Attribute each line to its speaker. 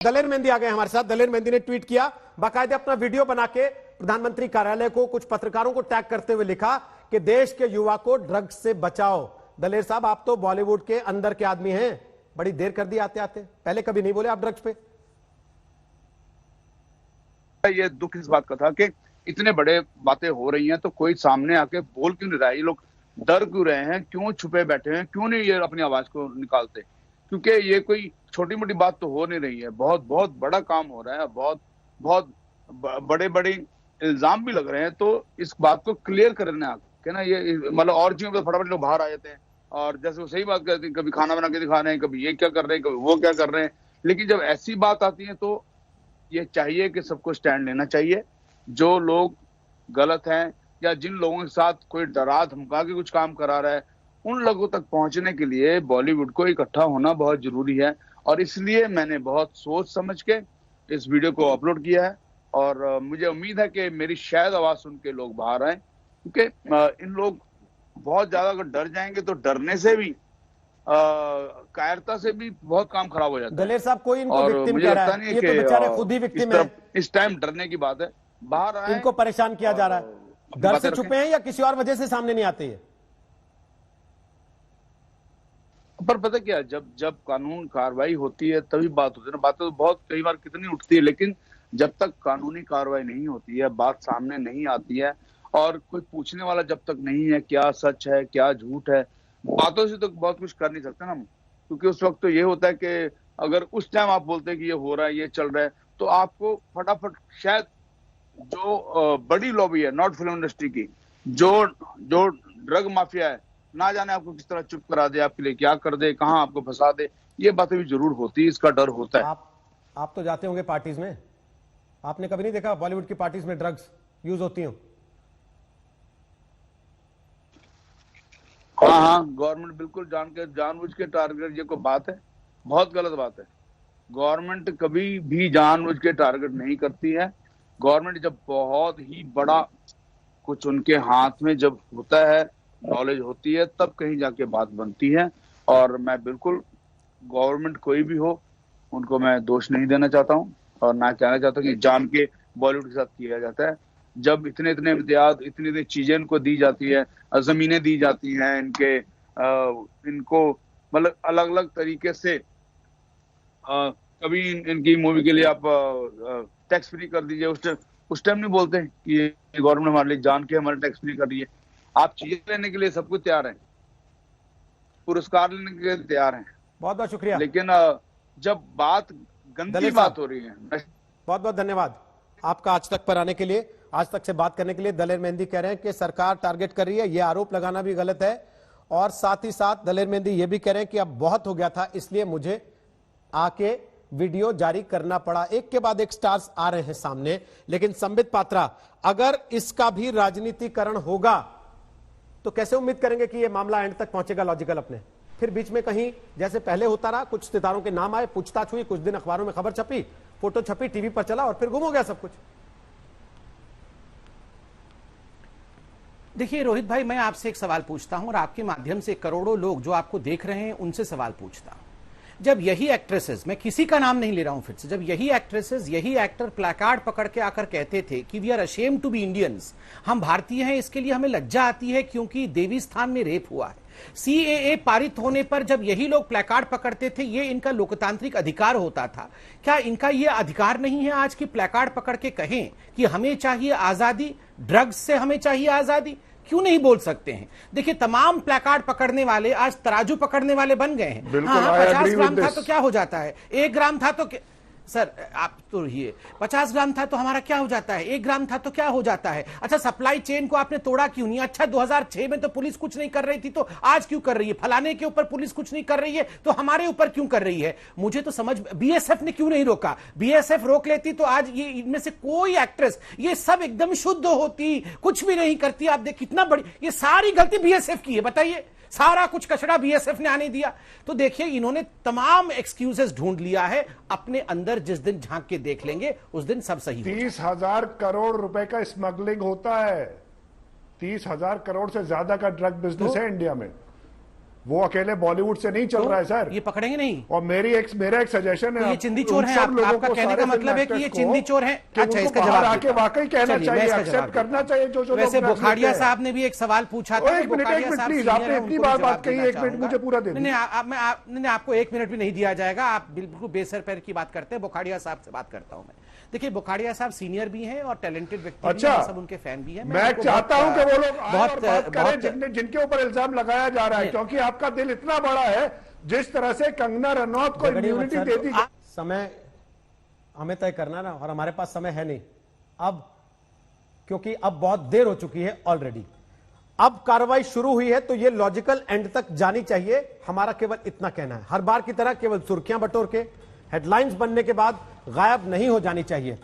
Speaker 1: दलेर मेहंदी आ गए हमारे साथ। दलेर मेहंदी ने ट्वीट किया, बाकायदे अपना वीडियो बना के प्रधानमंत्री कार्यालय को, कुछ पत्रकारों को टैग करते हुए लिखा कि देश के युवा को ड्रग्स से बचाओ। दलेर साहब, आप तो बॉलीवुड के अंदर के आदमी हैं, बड़ी देर कर दी आते आते, पहले कभी नहीं बोले आप ड्रग्स पे।
Speaker 2: ये दुख इस बात का था कि इतने बड़े बातें हो रही हैं तो कोई सामने आके बोल क्यों नहीं रहा है। ये लोग डर क्यों रहे हैं, क्यों छुपे बैठे हैं, क्यों नहीं ये अपनी आवाज को निकालते? क्योंकि ये कोई छोटी मोटी बात तो हो नहीं रही है, बहुत बहुत बड़ा काम हो रहा है, बहुत बहुत बड़े बड़े इल्जाम भी लग रहे हैं। तो इस बात को क्लियर करने आके ना, ये मतलब और चीजों पर फटाफट लोग बाहर आ जाते हैं और जैसे वो सही बात करते हैं, कभी खाना बना के दिखा रहे हैं, कभी ये क्या कर रहे हैं, कभी वो क्या कर रहे हैं। लेकिन जब ऐसी बात आती है तो ये चाहिए कि सबको स्टैंड लेना चाहिए। जो लोग गलत हैं या जिन लोगों के साथ कोई डरा धमका के कुछ काम करा रहा है, उन लोगों तक पहुंचने के लिए बॉलीवुड को इकट्ठा होना बहुत जरूरी है। और इसलिए मैंने बहुत सोच समझ के इस वीडियो को अपलोड किया है और मुझे उम्मीद है कि मेरी शायद आवाज सुन के लोग बाहर आए, क्योंकि इन लोग बहुत ज्यादा अगर डर जाएंगे तो डरने से भी कायरता से भी बहुत काम खराब हो जाता है।
Speaker 1: दलेर साहब, कोई इनको
Speaker 2: और
Speaker 1: विक्टिम
Speaker 2: मुझे
Speaker 1: कह रहा
Speaker 2: लगता
Speaker 1: है,
Speaker 2: नहीं
Speaker 1: ये तो बेचारे खुद ही विक्टिम है।
Speaker 2: इस टाइम डरने की बात है, बाहर आए,
Speaker 1: इनको परेशान किया जा रहा है। डर से छुपे हैं या किसी और वजह से सामने नहीं आते हैं?
Speaker 2: पर पता क्या, जब कानून कार्रवाई होती है तभी बात होती है ना। बातें तो बहुत कई बार कितनी उठती है, लेकिन जब तक कानूनी कार्रवाई नहीं होती है, बात सामने नहीं आती है और कोई पूछने वाला जब तक नहीं है क्या सच है क्या झूठ है, बातों से तो बहुत कुछ कर नहीं सकते ना हम। क्योंकि उस वक्त तो ये होता है कि अगर उस टाइम आप बोलते हैं कि ये हो रहा है, ये चल रहा है, तो आपको फटाफट शायद जो बड़ी लॉबी है नॉट फिल्म इंडस्ट्री की, जो ड्रग माफिया है, ना जाने आपको किस तरह चुप करा दे, आपके लिए क्या कर दे, कहां आपको फंसा दे। ये बातें भी जरूर होती है, इसका डर होता है।
Speaker 1: आप तो जाते होंगे पार्टीज में, आपने कभी नहीं देखा बॉलीवुड की पार्टीज में ड्रग्स यूज होती हो?
Speaker 2: हाँ, गवर्नमेंट बिल्कुल जानबूझ के टारगेट, ये कोई बात है, बहुत गलत बात है। गवर्नमेंट कभी भी जानबूझ के टारगेट नहीं करती है। गवर्नमेंट जब बहुत ही बड़ा कुछ उनके हाथ में जब होता है, नॉलेज होती है, तब कहीं जाके बात बनती है। और मैं बिल्कुल गवर्नमेंट कोई भी हो, उनको मैं दोष नहीं देना चाहता हूँ और ना कहना चाहता कि जान के बॉलीवुड के साथ किया जाता है। जब इतने इतने इम्तियाज, इतनी चीजें इनको दी जाती है, जमीनें दी जाती हैं, इनको मतलब अलग अलग तरीके से, कभी इनकी मूवी के लिए आप टैक्स फ्री कर दीजिए, उस टाइम नहीं बोलते कि गवर्नमेंट हमारे लिए जान के हमारे टैक्स फ्री कर रही है। आप चीजें लेने के लिए सब कुछ तैयार हैं, पुरस्कार लेने के लिए तैयार हैं।
Speaker 1: बहुत बहुत शुक्रिया।
Speaker 2: लेकिन जब बात गंदी बात हो रही है।
Speaker 1: बहुत बहुत धन्यवाद आपका आज तक पर आने के लिए, आज तक से बात करने के लिए। दलेर मेहंदी कह रहे हैं कि सरकार टारगेट कर रही है, यह आरोप लगाना भी गलत है। और साथ ही साथ दलेर मेहंदी यह भी कह रहे हैं कि अब बहुत हो गया था, इसलिए मुझे आके वीडियो जारी करना पड़ा। एक के बाद एक स्टार्स आ रहे हैं सामने। लेकिन संबित पात्रा, अगर इसका भी राजनीतिकरण होगा तो कैसे उम्मीद करेंगे कि यह मामला एंड तक पहुंचेगा लॉजिकल अपने? फिर बीच में कहीं जैसे पहले होता रहा, कुछ सितारों के नाम आए, पूछताछ हुई, कुछ दिन अखबारों में खबर छपी, फोटो छपी, टीवी पर चला और फिर गुम हो गया सब कुछ।
Speaker 3: देखिए रोहित भाई, मैं आपसे एक सवाल पूछता हूं और आपके माध्यम से करोड़ों लोग जो आपको देख रहे हैं उनसे सवाल पूछता हूं। जब यही एक्ट्रेसेस, मैं किसी का नाम नहीं ले रहा हूं फिर से, जब यही एक्ट्रेसेस, यही एक्टर प्लैकार्ड पकड़ के आकर कहते थे कि we are ashamed to be Indians, हम भारतीय हैं, इसके लिए हमें लज्जा आती है क्योंकि देवी स्थान में रेप हुआ है, सीएए पारित होने पर जब यही लोग प्लैकार्ड पकड़ते थे, ये इनका लोकतांत्रिक अधिकार होता था, क्या इनका ये अधिकार नहीं है आज की प्लैकार्ड पकड़ के कहें कि हमें चाहिए आजादी, ड्रग्स से हमें चाहिए आजादी? क्यों नहीं बोल सकते हैं? देखिए, तमाम प्लैकार्ड पकड़ने वाले आज तराजू पकड़ने वाले बन गए हैं। हाँ, 50 ग्राम था तो क्या हो जाता है, 1 ग्राम था तो सर आप तो रहिए, 50 ग्राम था तो हमारा क्या हो जाता है, 1 ग्राम था तो क्या हो जाता है? अच्छा, सप्लाई चेन को आपने तोड़ा क्यों नहीं? अच्छा, 2006 में तो पुलिस कुछ नहीं कर रही थी तो आज क्यों कर रही है? फलाने के ऊपर पुलिस कुछ नहीं कर रही है तो हमारे ऊपर क्यों कर रही है? मुझे तो समझ, बीएसएफ ने क्यों नहीं रोका? बीएसएफ रोक लेती तो आज ये इनमें से कोई एक्ट्रेस, ये सब एकदम शुद्ध होती, कुछ भी नहीं करती। आप देख कितना बड़ी, ये सारी गलती बीएसएफ की है, बताइए, सारा कुछ कचरा बीएसएफ ने आने दिया। तो देखिए, इन्होंने तमाम एक्सक्यूजेस ढूंढ लिया है, अपने अंदर जिस दिन झांक के देख लेंगे उस दिन सब सही।
Speaker 4: 30,000 करोड़ रुपए का स्मगलिंग होता है, 30,000 करोड़ से ज्यादा का ड्रग बिजनेस है इंडिया में। वो अकेले बॉलीवुड से नहीं चल रहा है सर।
Speaker 3: ये पकड़ेंगे नहीं।
Speaker 4: और मेरा एक सजेशन है,
Speaker 3: तो ये चिंदी चोर हैं, आपका कहने का मतलब है कि ये चिंदी चोर हैं। अच्छा, इसका जवाब
Speaker 4: आके वाकई कहना चाहिए, एक्सेप्ट करना चाहिए जो
Speaker 3: वैसे बुखाड़िया साहब ने भी एक सवाल पूछा था।
Speaker 4: एक मिनट प्लीज, आपने इतनी बात कही, 1 मिनट मुझे पूरा दे।
Speaker 3: नहीं, आपको 1 मिनट भी नहीं दिया जाएगा। आप बिल्कुल बेसर पैर की बात करते हैं। बुखाड़िया साहब से बात करता हूं मैं। देखिए, बुखाड़िया साहब सीनियर भी हैं और टैलेंटेड व्यक्ति भी हैं, सब उनके फैन भी हैं।
Speaker 4: मैं चाहता हूं कि वो लोग
Speaker 3: बहुत
Speaker 4: जिनके ऊपर इल्जाम लगाया जा रहा है, क्योंकि आपका दिल इतना बड़ा है। जिस तरह से कंगना रनौत को इम्यूनिटी दे दी।
Speaker 1: समय हमें तय करना ना, और हमारे पास समय है नहीं अब, क्योंकि अब बहुत देर हो चुकी है ऑलरेडी। अब कार्रवाई शुरू हुई है तो ये लॉजिकल एंड तक जानी चाहिए। हमारा केवल इतना कहना है, हर बार की तरह केवल सुर्खियां बटोर के हेडलाइंस बनने के बाद गायब नहीं हो जानी चाहिए।